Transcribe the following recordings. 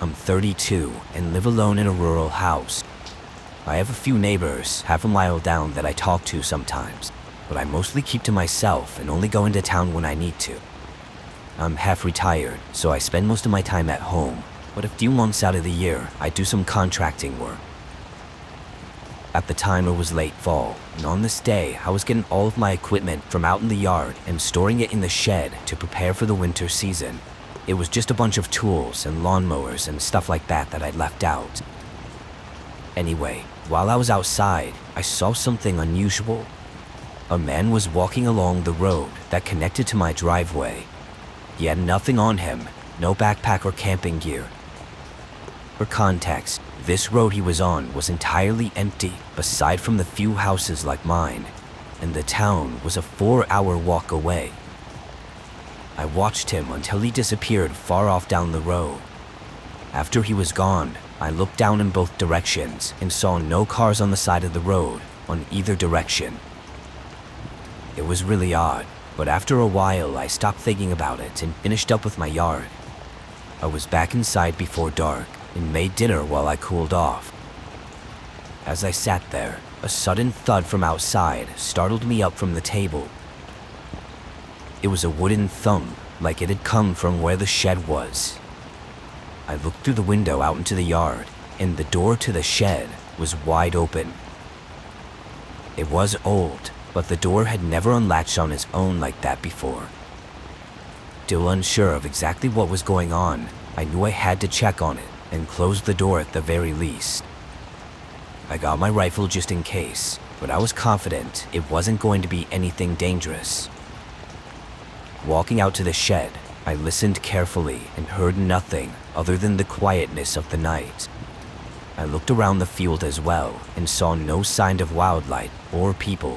I'm 32 and live alone in a rural house. I have a few neighbors half a mile down that I talk to sometimes, but I mostly keep to myself and only go into town when I need to. I'm half retired, so I spend most of my time at home, but a few months out of the year, I do some contracting work. At the time, it was late fall, and on this day, I was getting all of my equipment from out in the yard and storing it in the shed to prepare for the winter season. It was just a bunch of tools and lawnmowers and stuff like that I'd left out. Anyway, while I was outside, I saw something unusual. A man was walking along the road that connected to my driveway. He had nothing on him, no backpack or camping gear. For context, this road he was on was entirely empty, aside from the few houses like mine, and the town was a 4-hour walk away. I watched him until he disappeared far off down the road. After he was gone, I looked down in both directions and saw no cars on the side of the road on either direction. It was really odd, but after a while I stopped thinking about it and finished up with my yard. I was back inside before dark and made dinner while I cooled off. As I sat there, a sudden thud from outside startled me up from the table. It was a wooden thump, like it had come from where the shed was. I looked through the window out into the yard, and the door to the shed was wide open. It was old, but the door had never unlatched on its own like that before. Still unsure of exactly what was going on, I knew I had to check on it and close the door at the very least. I got my rifle just in case, but I was confident it wasn't going to be anything dangerous. Walking out to the shed, I listened carefully and heard nothing other than the quietness of the night. I looked around the field as well and saw no sign of wildlife or people.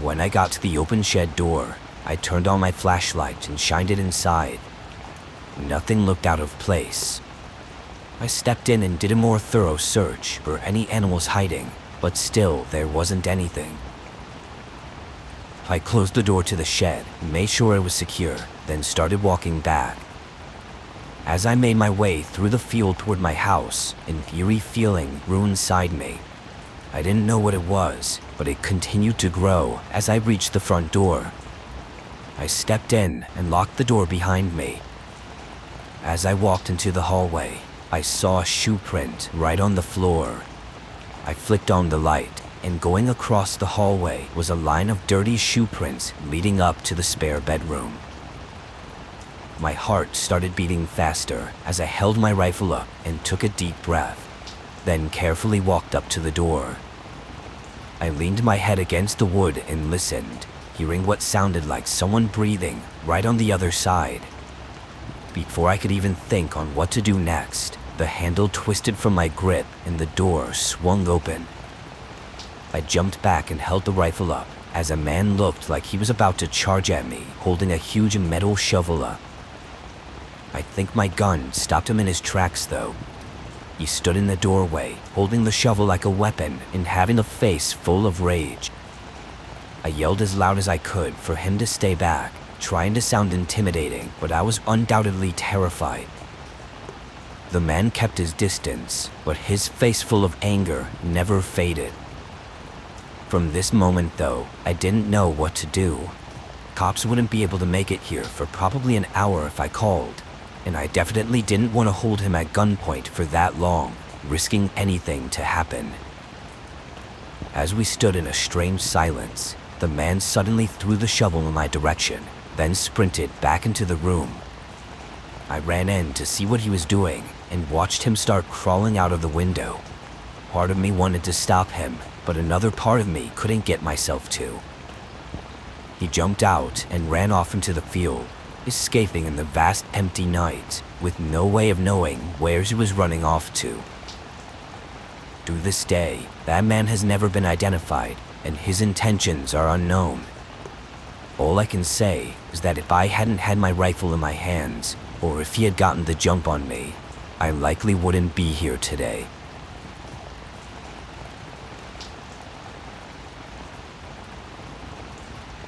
When I got to the open shed door, I turned on my flashlight and shined it inside. Nothing looked out of place. I stepped in and did a more thorough search for any animals hiding, but still there wasn't anything. I closed the door to the shed, made sure it was secure, then started walking back. As I made my way through the field toward my house, an eerie feeling grew inside me. I didn't know what it was, but it continued to grow as I reached the front door. I stepped in and locked the door behind me. As I walked into the hallway, I saw a shoe print right on the floor. I flicked on the light, and going across the hallway was a line of dirty shoe prints leading up to the spare bedroom. My heart started beating faster as I held my rifle up and took a deep breath, then carefully walked up to the door. I leaned my head against the wood and listened, hearing what sounded like someone breathing right on the other side. Before I could even think on what to do next, the handle twisted from my grip and the door swung open. I jumped back and held the rifle up as a man looked like he was about to charge at me, holding a huge metal shovel up. I think my gun stopped him in his tracks though. He stood in the doorway, holding the shovel like a weapon and having a face full of rage. I yelled as loud as I could for him to stay back, trying to sound intimidating, but I was undoubtedly terrified. The man kept his distance, but his face full of anger never faded. From this moment though, I didn't know what to do. Cops wouldn't be able to make it here for probably an hour if I called, and I definitely didn't want to hold him at gunpoint for that long, risking anything to happen. As we stood in a strange silence, the man suddenly threw the shovel in my direction, then sprinted back into the room. I ran in to see what he was doing and watched him start crawling out of the window. Part of me wanted to stop him, but another part of me couldn't get myself to. He jumped out and ran off into the field, escaping in the vast empty night, with no way of knowing where he was running off to. To this day, that man has never been identified, and his intentions are unknown. All I can say is that if I hadn't had my rifle in my hands, or if he had gotten the jump on me, I likely wouldn't be here today.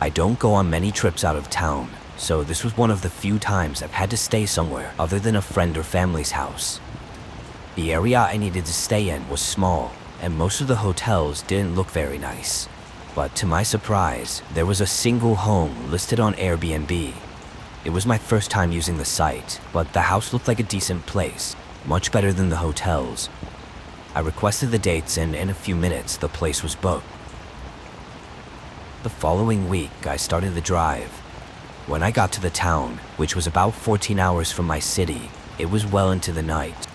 I don't go on many trips out of town, so this was one of the few times I've had to stay somewhere other than a friend or family's house. The area I needed to stay in was small, and most of the hotels didn't look very nice. But to my surprise, there was a single home listed on Airbnb. It was my first time using the site, but the house looked like a decent place, much better than the hotels. I requested the dates, and in a few minutes the place was booked. The following week, I started the drive. When I got to the town, which was about 14 hours from my city, it was well into the night.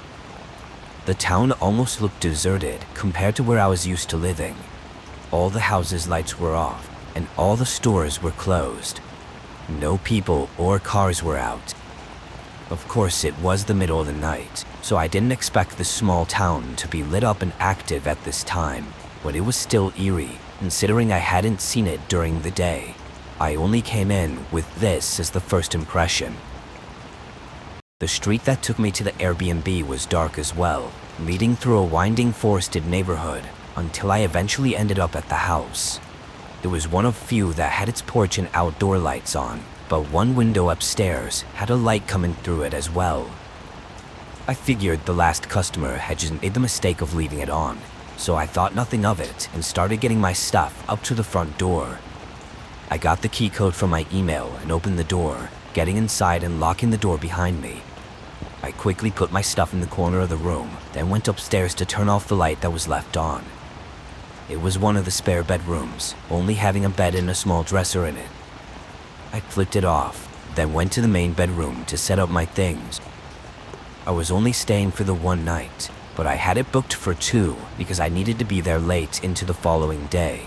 The town almost looked deserted compared to where I was used to living. All the houses' lights were off, and all the stores were closed. No people or cars were out. Of course, it was the middle of the night, so I didn't expect this small town to be lit up and active at this time, but it was still eerie, considering I hadn't seen it during the day. I only came in with this as the first impression. The street that took me to the Airbnb was dark as well, leading through a winding forested neighborhood until I eventually ended up at the house. It was one of few that had its porch and outdoor lights on, but one window upstairs had a light coming through it as well. I figured the last customer had just made the mistake of leaving it on, so I thought nothing of it and started getting my stuff up to the front door. I got the key code from my email and opened the door, getting inside and locking the door behind me. I quickly put my stuff in the corner of the room, then went upstairs to turn off the light that was left on. It was one of the spare bedrooms, only having a bed and a small dresser in it. I flipped it off, then went to the main bedroom to set up my things. I was only staying for the one night, but I had it booked for 2 because I needed to be there late into the following day.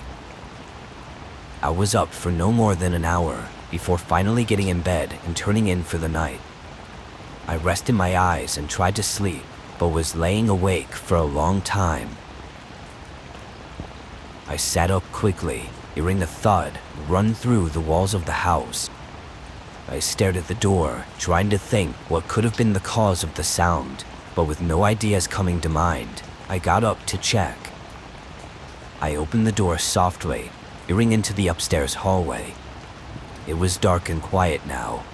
I was up for no more than an hour before finally getting in bed and turning in for the night. I rested my eyes and tried to sleep, but was laying awake for a long time. I sat up quickly, hearing the thud run through the walls of the house. I stared at the door, trying to think what could have been the cause of the sound, but with no ideas coming to mind, I got up to check. I opened the door softly, peering into the upstairs hallway. It was dark and quiet now.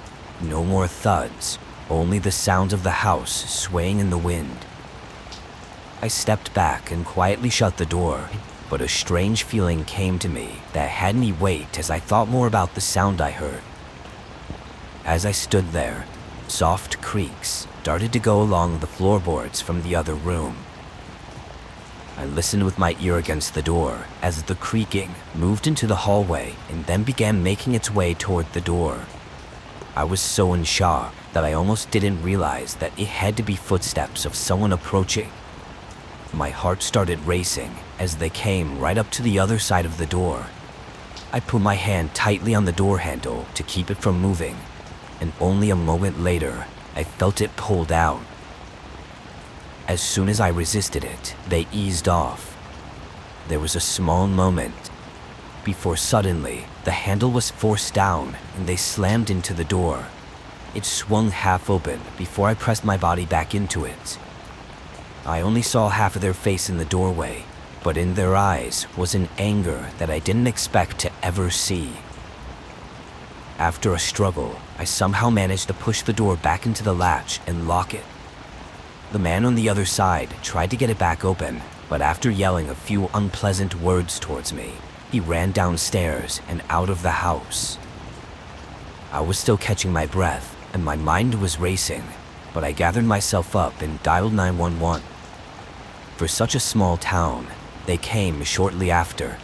No more thuds, only the sounds of the house swaying in the wind. I stepped back and quietly shut the door, but a strange feeling came to me that had me wait as I thought more about the sound I heard. As I stood there, soft creaks started to go along the floorboards from the other room. I listened with my ear against the door as the creaking moved into the hallway and then began making its way toward the door. I was so in shock that I almost didn't realize that it had to be footsteps of someone approaching. My heart started racing as they came right up to the other side of the door. I put my hand tightly on the door handle to keep it from moving, and only a moment later, I felt it pulled out. As soon as I resisted it, they eased off. There was a small moment before suddenly the handle was forced down and they slammed into the door. It swung half open before I pressed my body back into it. I only saw half of their face in the doorway, but in their eyes was an anger that I didn't expect to ever see. After a struggle, I somehow managed to push the door back into the latch and lock it. The man on the other side tried to get it back open, but after yelling a few unpleasant words towards me, he ran downstairs and out of the house. I was still catching my breath and my mind was racing, but I gathered myself up and dialed 911. For such a small town, they came shortly after.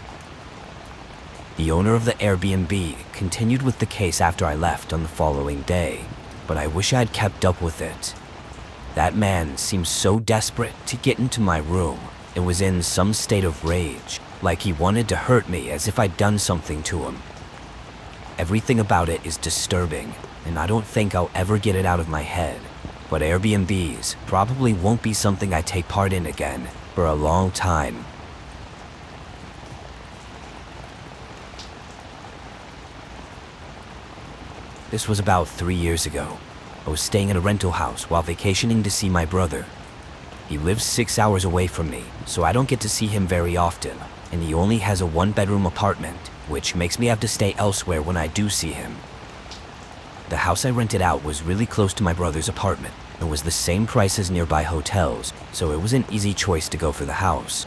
The owner of the Airbnb continued with the case after I left on the following day, but I wish I had kept up with it. That man seemed so desperate to get into my room and was in some state of rage, like he wanted to hurt me as if I'd done something to him. Everything about it is disturbing, and I don't think I'll ever get it out of my head, but Airbnbs probably won't be something I take part in again for a long time. This was about 3 years ago. I was staying in a rental house while vacationing to see my brother. He lives 6 hours away from me, so I don't get to see him very often, and he only has a 1-bedroom apartment which makes me have to stay elsewhere when I do see him. The house I rented out was really close to my brother's apartment and was the same price as nearby hotels, so it was an easy choice to go for the house.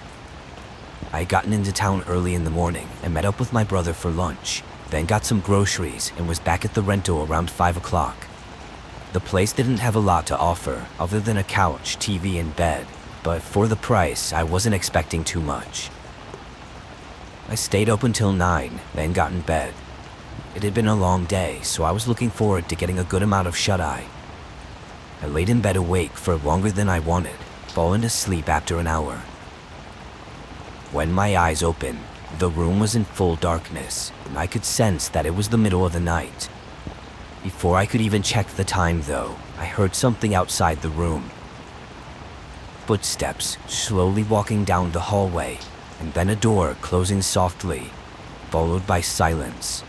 I had gotten into town early in the morning and met up with my brother for lunch, then got some groceries and was back at the rental around 5 o'clock. The place didn't have a lot to offer other than a couch, TV, and bed, but for the price, I wasn't expecting too much. I stayed up until 9, then got in bed. It had been a long day, so I was looking forward to getting a good amount of shut-eye. I laid in bed awake for longer than I wanted, falling asleep after an hour. When my eyes opened, the room was in full darkness, and I could sense that it was the middle of the night. Before I could even check the time, though, I heard something outside the room. Footsteps slowly walking down the hallway, and then a door closing softly, followed by silence.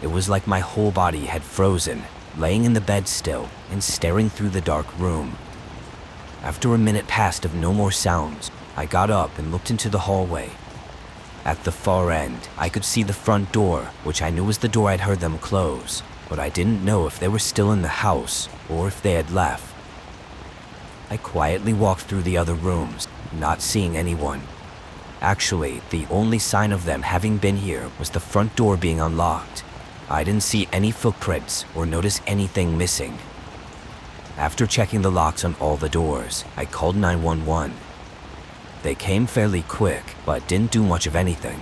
It was like my whole body had frozen, laying in the bed still and staring through the dark room. After a minute passed of no more sounds, I got up and looked into the hallway. At the far end, I could see the front door, which I knew was the door I'd heard them close, but I didn't know if they were still in the house or if they had left. I quietly walked through the other rooms, not seeing anyone. Actually, the only sign of them having been here was the front door being unlocked. I didn't see any footprints or notice anything missing. After checking the locks on all the doors, I called 911. They came fairly quick, but didn't do much of anything.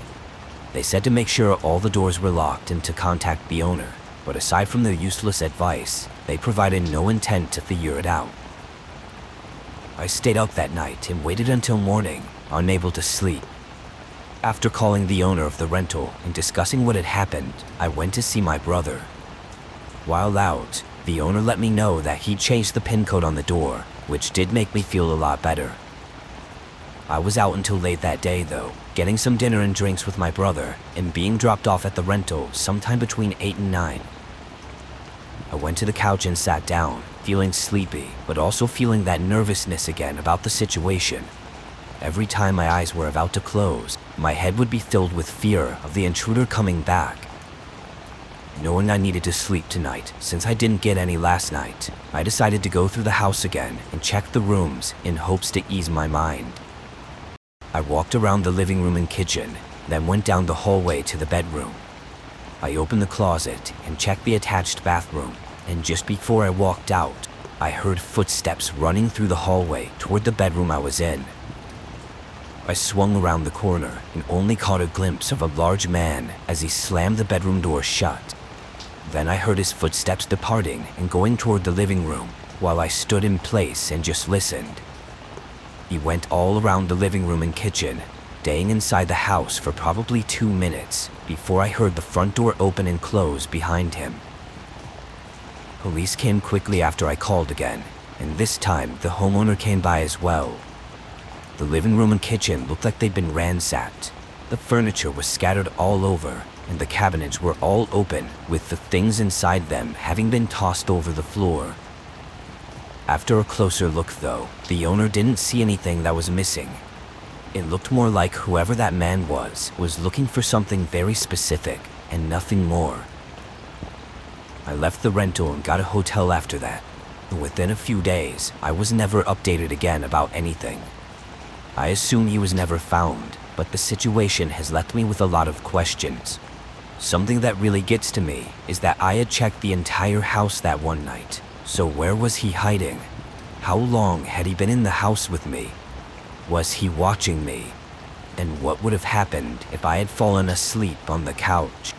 They said to make sure all the doors were locked and to contact the owner, but aside from their useless advice, they provided no intent to figure it out. I stayed up that night and waited until morning, unable to sleep. After calling the owner of the rental and discussing what had happened, I went to see my brother. While out, the owner let me know that he'd changed the PIN code on the door, which did make me feel a lot better. I was out until late that day though, getting some dinner and drinks with my brother and being dropped off at the rental sometime between 8 and 9. I went to the couch and sat down, feeling sleepy, but also feeling that nervousness again about the situation. Every time my eyes were about to close, my head would be filled with fear of the intruder coming back. Knowing I needed to sleep tonight, since I didn't get any last night, I decided to go through the house again and check the rooms in hopes to ease my mind. I walked around the living room and kitchen, then went down the hallway to the bedroom. I opened the closet and checked the attached bathroom, and just before I walked out, I heard footsteps running through the hallway toward the bedroom I was in. I swung around the corner and only caught a glimpse of a large man as he slammed the bedroom door shut. Then I heard his footsteps departing and going toward the living room, while I stood in place and just listened. He went all around the living room and kitchen, staying inside the house for probably 2 minutes before I heard the front door open and close behind him. Police came quickly after I called again, and this time the homeowner came by as well. The living room and kitchen looked like they'd been ransacked. The furniture was scattered all over, and the cabinets were all open, with the things inside them having been tossed over the floor. After a closer look though, the owner didn't see anything that was missing. It looked more like whoever that man was looking for something very specific and nothing more. I left the rental and got a hotel after that. Within a few days, I was never updated again about anything. I assume he was never found, but the situation has left me with a lot of questions. Something that really gets to me is that I had checked the entire house that one night. So where was he hiding? How long had he been in the house with me? Was he watching me? And what would have happened if I had fallen asleep on the couch?